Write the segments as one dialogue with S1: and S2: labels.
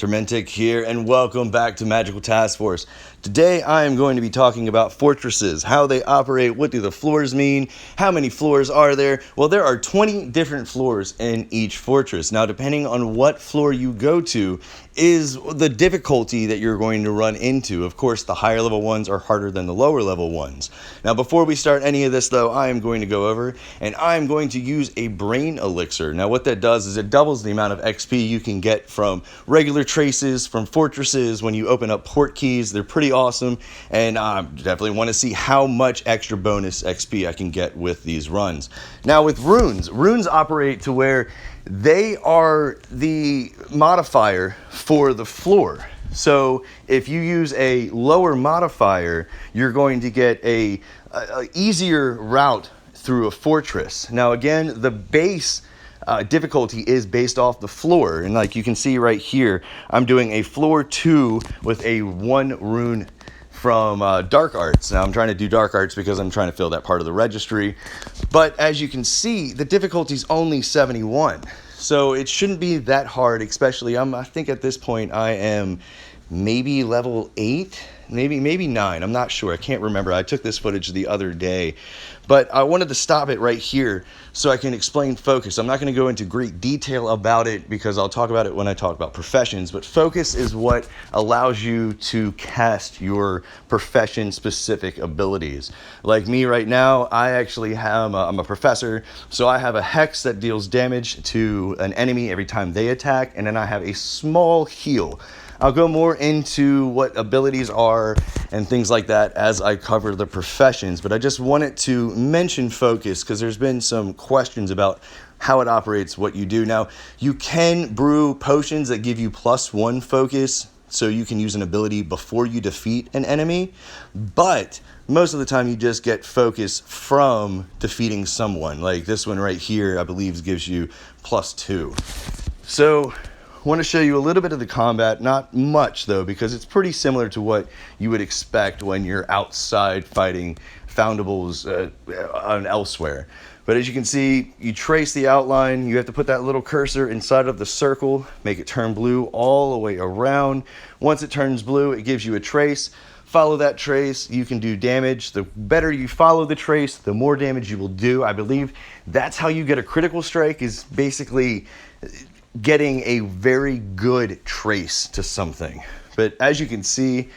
S1: Niantic here, and welcome back to Magical Task Force. Today I am going to be talking about fortresses, how they operate, what do the floors mean, how many floors are there. Well, there are 20 different floors in each fortress. Now, depending on what floor you go to is the difficulty that you're going to run into. Of course, the higher level ones are harder than the lower level ones. Now, before we start any of this though, I am going to go over and I am going to use a brain elixir. Now, what that does is it doubles the amount of XP you can get from regular traces, from fortresses. When you open up port keys, they're pretty awesome, and I definitely want to see how much extra bonus XP I can get with these runs. Now, with runes operate to where they are the modifier for the floor. So if you use a lower modifier, you're going to get a easier route through a fortress. Now, again, the base difficulty is based off the floor, and like you can see right here, I'm doing a floor 2 with a 1 rune from Dark Arts. Now I'm trying to do Dark Arts because I'm trying to fill that part of the registry, but as you can see, the difficulty is only 71, so it shouldn't be that hard. Especially I think at this point I am maybe level 8, maybe 9, I'm not sure, I can't remember. I took this footage the other day, but I wanted to stop it right here so I can explain focus. I'm not going to go into great detail about it because I'll talk about it when I talk about professions, but focus is what allows you to cast your profession specific abilities. Like me right now, I actually have I'm a professor, so I have a hex that deals damage to an enemy every time they attack, and then I have a small heal. I'll go more into what abilities are and things like that as I cover the professions, but I just wanted to mention focus because there's been some questions about how it operates, what you do. Now, you can brew potions that give you +1 focus, so you can use an ability before you defeat an enemy, but most of the time you just get focus from defeating someone. Like this one right here, I believe gives you +2. So I want to show you a little bit of the combat, not much though, because it's pretty similar to what you would expect when you're outside fighting foundables elsewhere. But as you can see, you trace the outline, you have to put that little cursor inside of the circle, make it turn blue all the way around. Once it turns blue, it gives you a trace. Follow that trace, you can do damage. The better you follow the trace, the more damage you will do. I believe that's how you get a critical strike, is basically getting a very good trace to something. But as you can see,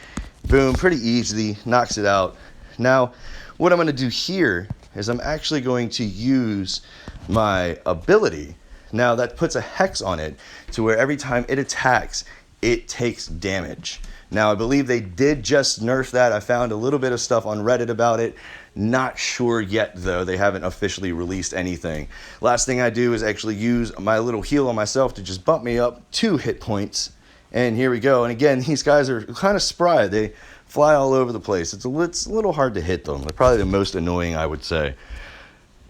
S1: boom, pretty easily knocks it out. Now, what I'm going to do here is I'm actually going to use my ability. Now that puts a hex on it to where every time it attacks, it takes damage. Now, I believe they did just nerf that. I found a little bit of stuff on Reddit about it. Not sure yet, though. They haven't officially released anything. Last thing I do is actually use my little heal on myself to just bump me up 2 hit points. And here we go. And again, these guys are kind of spry. They fly all over the place. It's a little hard to hit them. They're probably the most annoying, I would say.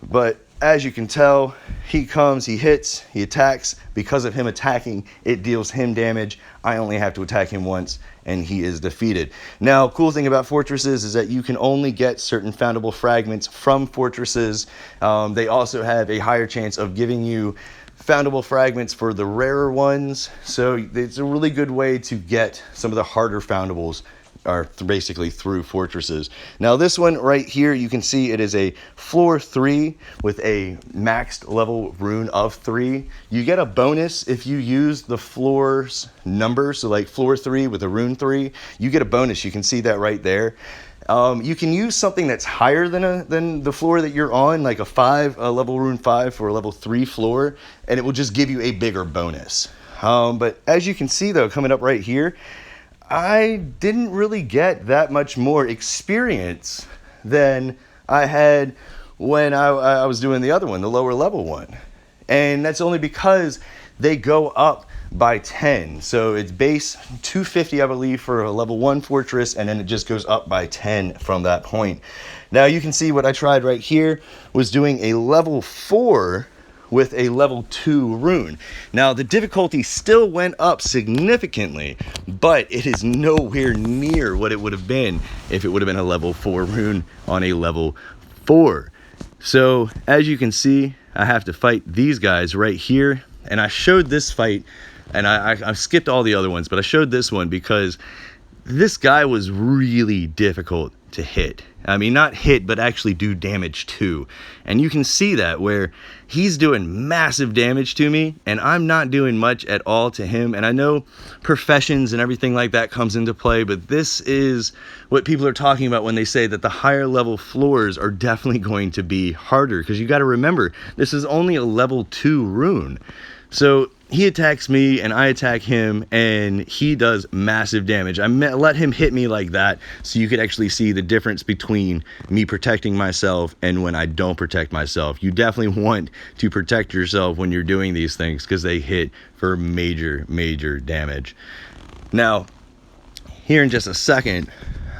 S1: But as you can tell, he comes, he hits, he attacks. Because of him attacking, it deals him damage. I only have to attack him once, and he is defeated. Now, cool thing about fortresses is that you can only get certain foundable fragments from fortresses. They also have a higher chance of giving you foundable fragments for the rarer ones. So it's a really good way to get some of the harder foundables are basically through fortresses. Now this one right here, you can see it is a floor 3 with a maxed level rune of 3. You get a bonus if you use the floor's number, so like floor 3 with a rune 3, you get a bonus. You can see that right there. You can use something that's higher than the floor that you're on, like a level rune 5 for a level 3 floor, and it will just give you a bigger bonus. But as you can see though, coming up right here, I didn't really get that much more experience than I had when I was doing the other one, the lower level one. And that's only because they go up by 10. So it's base 250, I believe, for a level 1 fortress, and then it just goes up by 10 from that point. Now you can see what I tried right here was doing a level 4 with a level 2 rune. Now the difficulty still went up significantly, but it is nowhere near what it would have been if it would have been a level 4 rune on a level 4. So as you can see, I have to fight these guys right here, and I showed this fight And I've skipped all the other ones, but I showed this one because this guy was really difficult to hit. I mean, not hit, but actually do damage to. And you can see that where he's doing massive damage to me and I'm not doing much at all to him. And I know professions and everything like that comes into play, but this is what people are talking about when they say that the higher level floors are definitely going to be harder, because you got to remember, this is only a level 2 rune. So he attacks me and I attack him and he does massive damage. Let him hit me like that so you could actually see the difference between me protecting myself and when I don't protect myself. You definitely want to protect yourself when you're doing these things because they hit for major, major damage. Now, here in just a second,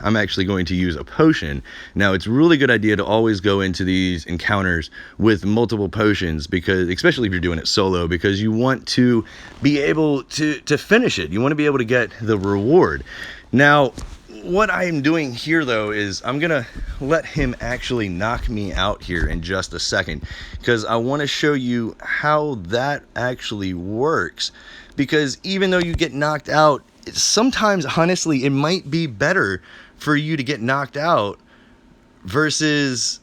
S1: I'm actually going to use a potion. Now, it's a really good idea to always go into these encounters with multiple potions, because especially if you're doing it solo, because you want to be able to finish it. You want to be able to get the reward. Now, what I'm doing here though is I'm gonna let him actually knock me out here in just a second, because I want to show you how that actually works. Because even though you get knocked out, sometimes honestly it might be better for you to get knocked out versus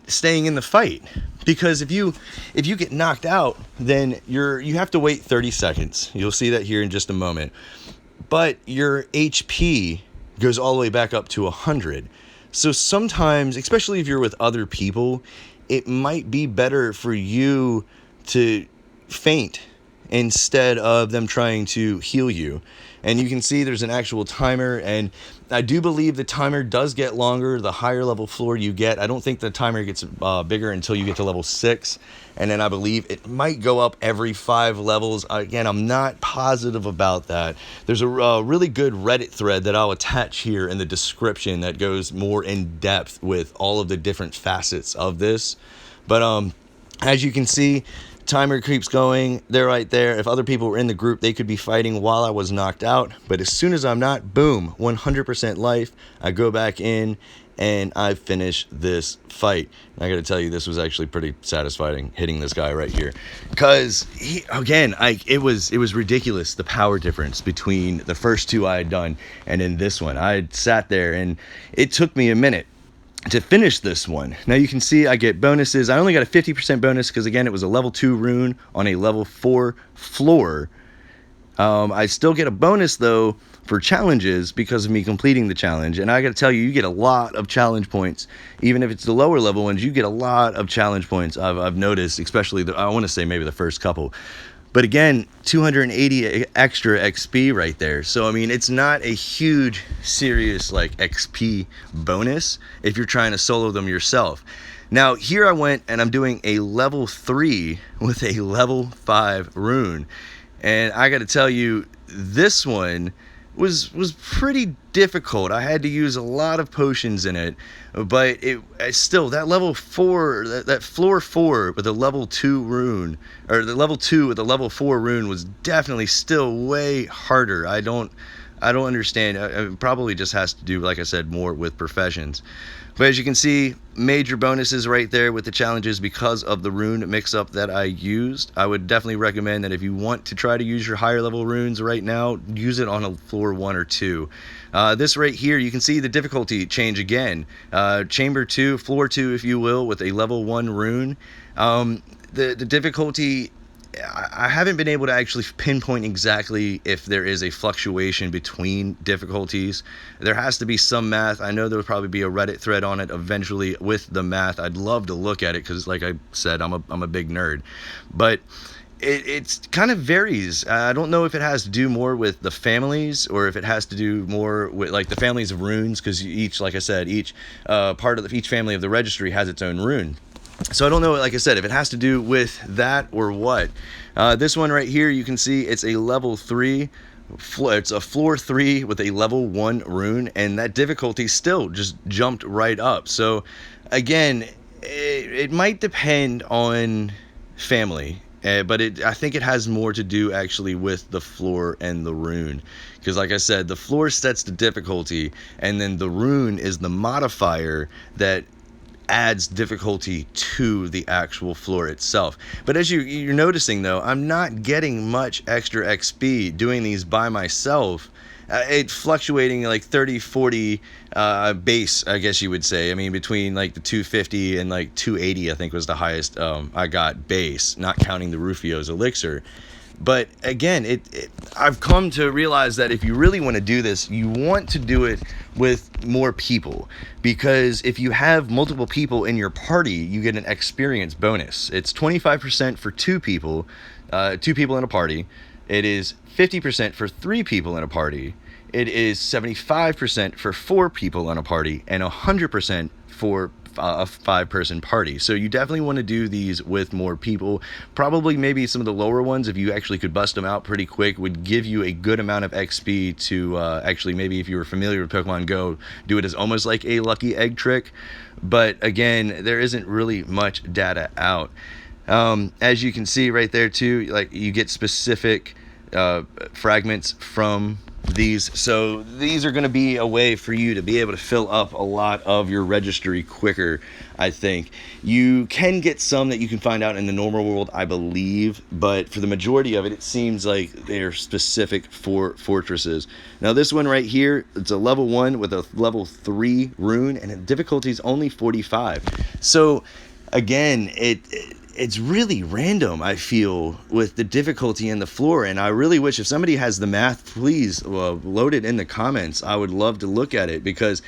S1: staying in the fight. Because if you get knocked out, then you have to wait 30 seconds. You'll see that here in just a moment. But your HP goes all the way back up to 100. So sometimes, especially if you're with other people, it might be better for you to faint instead of them trying to heal you. And you can see there's an actual timer, and I do believe the timer does get longer the higher level floor you get. I don't think the timer gets bigger until you get to level 6, and then I believe it might go up every 5 levels. Again, I'm not positive about that. There's a really good Reddit thread that I'll attach here in the description that goes more in depth with all of the different facets of this. But as you can see, timer keeps going. They're right there. If other people were in the group, they could be fighting while I was knocked out. But as soon as I'm not, boom, 100% life. I go back in and I finish this fight. And I got to tell you, this was actually pretty satisfying hitting this guy right here, because it was ridiculous, the power difference between the first 2 I had done and in this one. I sat there and it took me a minute to finish this one. Now you can see I get bonuses. I only got a 50% bonus because, again, it was a level 2 rune on a level 4 floor. I still get a bonus though for challenges because of me completing the challenge. And I got to tell you, you get a lot of challenge points. Even if it's the lower level ones, you get a lot of challenge points. I've noticed, especially I want to say maybe the first couple. But again, 280 extra XP right there. So, I mean, it's not a huge, serious, like, XP bonus if you're trying to solo them yourself. Now, here I went and I'm doing a level 3 with a level 5 rune. And I got to tell you, this one was pretty difficult. I had to use a lot of potions in it, but still, that level 4, that floor 4 with a level 2 rune, or the level 2 with a level 4 rune, was definitely still way harder. I don't understand. It probably just has to do, like I said, more with professions. But as you can see, major bonuses right there with the challenges because of the rune mix-up that I used. I would definitely recommend that if you want to try to use your higher level runes right now, use it on a floor 1 or 2. This right here, you can see the difficulty change again. Chamber 2, floor 2, if you will, with a level 1 rune. The difficulty, I haven't been able to actually pinpoint exactly if there is a fluctuation between difficulties. There has to be some math. I know there will probably be a Reddit thread on it eventually with the math. I'd love to look at it because, like I said, I'm a big nerd. But it's kind of varies. I don't know if it has to do more with the families or if it has to do more with, like, the families of runes, because each, like I said, each part of each family of the registry has its own rune. So I don't know, like I said, if it has to do with that or what. This one right here, you can see it's a level 3. It's a floor 3 with a level 1 rune, and that difficulty still just jumped right up. So again, it might depend on family, but I think it has more to do actually with the floor and the rune. Because, like I said, the floor sets the difficulty, and then the rune is the modifier that adds difficulty to the actual floor itself. But as you're noticing though, I'm not getting much extra XP doing these by myself. It's fluctuating like 30-40 base, I guess you would say. I mean, between like the 250 and like 280, I think was the highest I got base, not counting the Rufio's elixir. But again, I've come to realize that if you really want to do this, you want to do it with more people, because if you have multiple people in your party, you get an experience bonus. It's 25% for two people in a party. It is 50% for 3 people in a party. It is 75% for 4 people in a party, and 100% for a 5-person party. So you definitely want to do these with more people. Probably maybe some of the lower ones, if you actually could bust them out pretty quick, would give you a good amount of XP to actually, maybe if you were familiar with Pokemon Go, do it as almost like a lucky egg trick. But again, there isn't really much data out. As you can see right there too, like you get specific fragments from these, so these are going to be a way for you to be able to fill up a lot of your registry quicker. I think you can get some that you can find out in the normal world, I believe, but for the majority of it, it seems like they're specific for fortresses. Now this one right here, it's a level 1 with a level 3 rune, and the difficulty is only 45. So again, it's really random, I feel, with the difficulty in the floor, and I really wish, if somebody has the math, please load it in the comments. I would love to look at it, because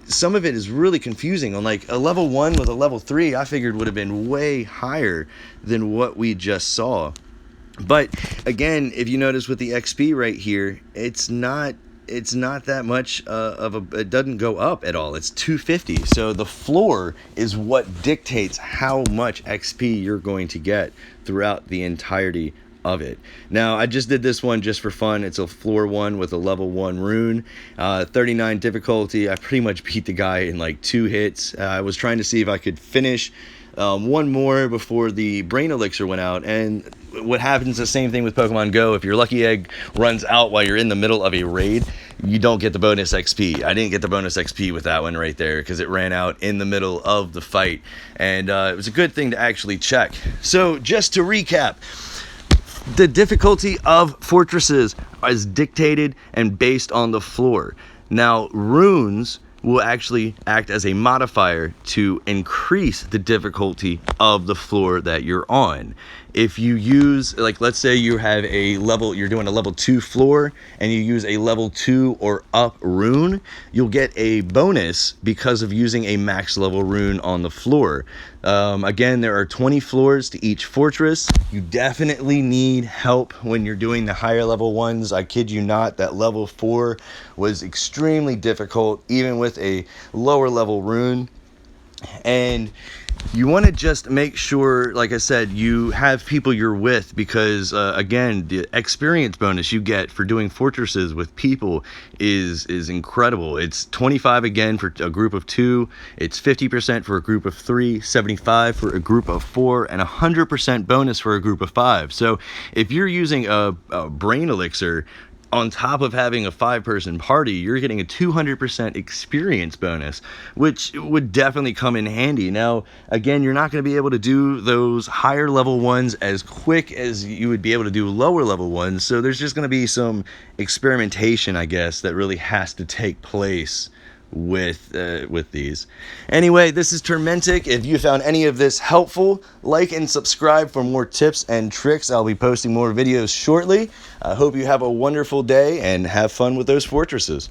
S1: some of it is really confusing. On like a level 1 with a level 3, I figured would have been way higher than what we just saw. But again, if you notice with the XP right here, it's not that much it doesn't go up at all. It's 250. So the floor is what dictates how much XP you're going to get throughout the entirety of it. Now, I just did this one just for fun. It's a floor 1 with a level 1 rune, 39 difficulty. I pretty much beat the guy in like 2 hits. I was trying to see if I could finish one more before the brain elixir went out. And what happens, the same thing with Pokemon Go. If your lucky egg runs out while you're in the middle of a raid, you don't get the bonus XP. I didn't get the bonus XP with that one right there, because it ran out in the middle of the fight, and it was a good thing to actually check. So just to recap, the difficulty of fortresses is dictated and based on the floor. Now, runes will actually act as a modifier to increase the difficulty of the floor that you're on. If you use, like, let's say you have you're doing a level 2 floor, and you use a level 2 or up rune, you'll get a bonus because of using a max level rune on the floor. Again, there are 20 floors to each fortress. You definitely need help when you're doing the higher level ones. I kid you not, that level 4 was extremely difficult, even with a lower level rune. And you want to just make sure, like I said, you have people you're with, because again, the experience bonus you get for doing fortresses with people is incredible. It's 25 again for a group of 2, it's 50% for a group of 3, 75 for a group of 4, and 100% bonus for a group of 5. So if you're using a brain elixir on top of having a 5-person party, you're getting a 200% experience bonus, which would definitely come in handy. Now, again, you're not going to be able to do those higher level ones as quick as you would be able to do lower level ones, so there's just going to be some experimentation, I guess, that really has to take place with these. Anyway, this is Tormentic. If you found any of this helpful, like and subscribe for more tips and tricks. I'll be posting more videos shortly. I hope you have a wonderful day and have fun with those fortresses.